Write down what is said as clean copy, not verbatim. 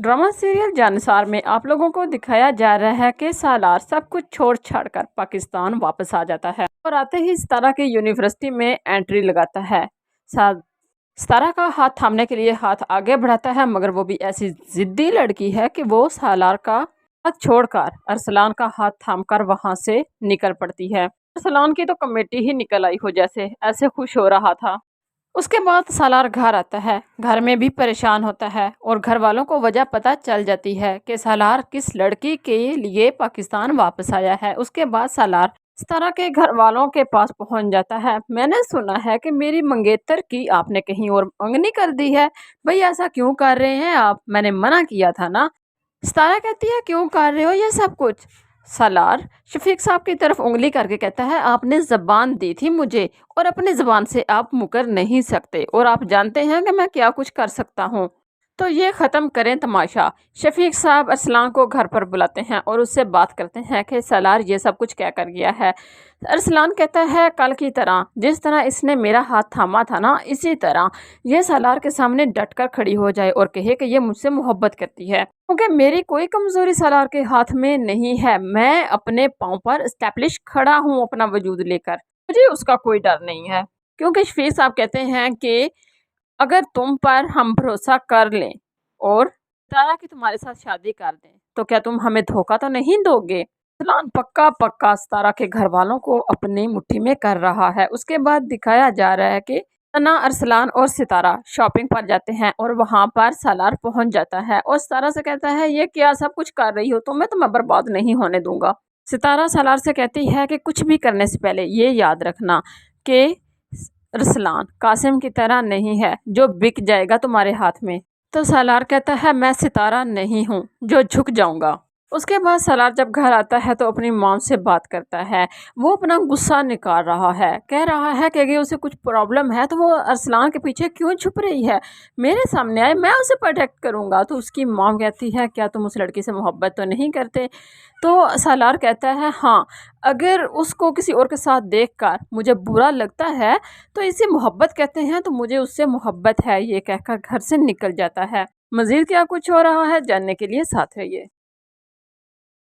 Drama serial Jansar में आप लोगों को दिखाया जा रहा है कि सालार सब कुछ छोड़ छाड़ कर पाकिस्तान वापस आ जाता है और आते ही सितारा की यूनिवर्सिटी में एंट्री लगाता है। सितारा का हाथ थामने के लिए हाथ आगे बढ़ाता है, मगर वो भी ऐसी जिद्दी लड़की है कि वो सालार का हाथ छोड़कर अरसलान का हाथ थामकर वहां से निकल पड़ती है। अरसलान की तो कमेटी ही निकल आई हो, जैसे ऐसे खुश हो रहा था। उसके बाद सालार घर आता है, घर में भी परेशान होता है और घर वालों को वजह पता चल जाती है कि सालार किस लड़की के लिए पाकिस्तान वापस आया है। उसके बाद सालार सितारा के घर वालों के पास पहुंच जाता है। मैंने सुना है कि मेरी मंगेतर की आपने कहीं और मंगनी कर दी है, भाई ऐसा क्यों कर रहे हैं आप, मैंने मना किया था ना। सितारा कहती है क्यों कर रहे हो ये सब कुछ। सालार शफीक साहब की तरफ उंगली करके कहता है आपने ज़बान दी थी मुझे और अपनी ज़बान से आप मुकर नहीं सकते, और आप जानते हैं कि मैं क्या कुछ कर सकता हूँ, तो ये ख़त्म करें तमाशा। शफीक साहब अरसलान को घर पर बुलाते हैं और उससे बात करते हैं कि सालार ये सब कुछ क्या कर गया है। अरसलान कहता है कल की तरह, जिस तरह इसने मेरा हाथ थामा था ना, इसी तरह ये सालार के सामने डट कर खड़ी हो जाए और कहे कि ये मुझसे मोहब्बत करती है, क्योंकि मेरी कोई कमज़ोरी सालार के हाथ में नहीं है। मैं अपने पाँव पर एस्टैब्लिश खड़ा हूँ अपना वजूद लेकर, मुझे उसका कोई डर नहीं है। क्योंकि शफीक साहब कहते हैं कि अगर तुम पर हम भरोसा कर लें और तारा की तुम्हारे साथ शादी कर दें तो क्या तुम हमें धोखा तो नहीं दोगे। अरसलान पक्का पक्का सितारा के घर वालों को अपनी मुट्ठी में कर रहा है। उसके बाद दिखाया जा रहा है कि सना, अरसलान और सितारा शॉपिंग पर जाते हैं और वहां पर सालार पहुंच जाता है और सितारा से कहता है ये क्या सब कुछ कर रही हो, तो मैं तुम्हें बर्बाद नहीं होने दूंगा। सितारा सालार से कहती है कि कुछ भी करने से पहले ये याद रखना कि अरसलान कासिम की तरह नहीं है जो बिक जाएगा तुम्हारे हाथ में। तो सालार कहता है मैं सितारा नहीं हूँ जो झुक जाऊंगा। उसके बाद सालार जब घर आता है तो अपनी मॉम से बात करता है। वो अपना गुस्सा निकाल रहा है, कह रहा है कि अगर उसे कुछ प्रॉब्लम है तो वो अरसलान के पीछे क्यों छुप रही है, मेरे सामने आए, मैं उसे प्रोटेक्ट करूंगा। तो उसकी मॉम कहती है क्या तुम उस लड़की से मोहब्बत तो नहीं करते। तो सालार कहता है हाँ, अगर उसको किसी और के साथ देखकर मुझे बुरा लगता है तो इसे मोहब्बत कहते हैं, तो मुझे उससे मोहब्बत है, ये कहकर घर से निकल जाता है। मज़ीद क्या कुछ हो रहा है जानने के लिए साथ रहिए।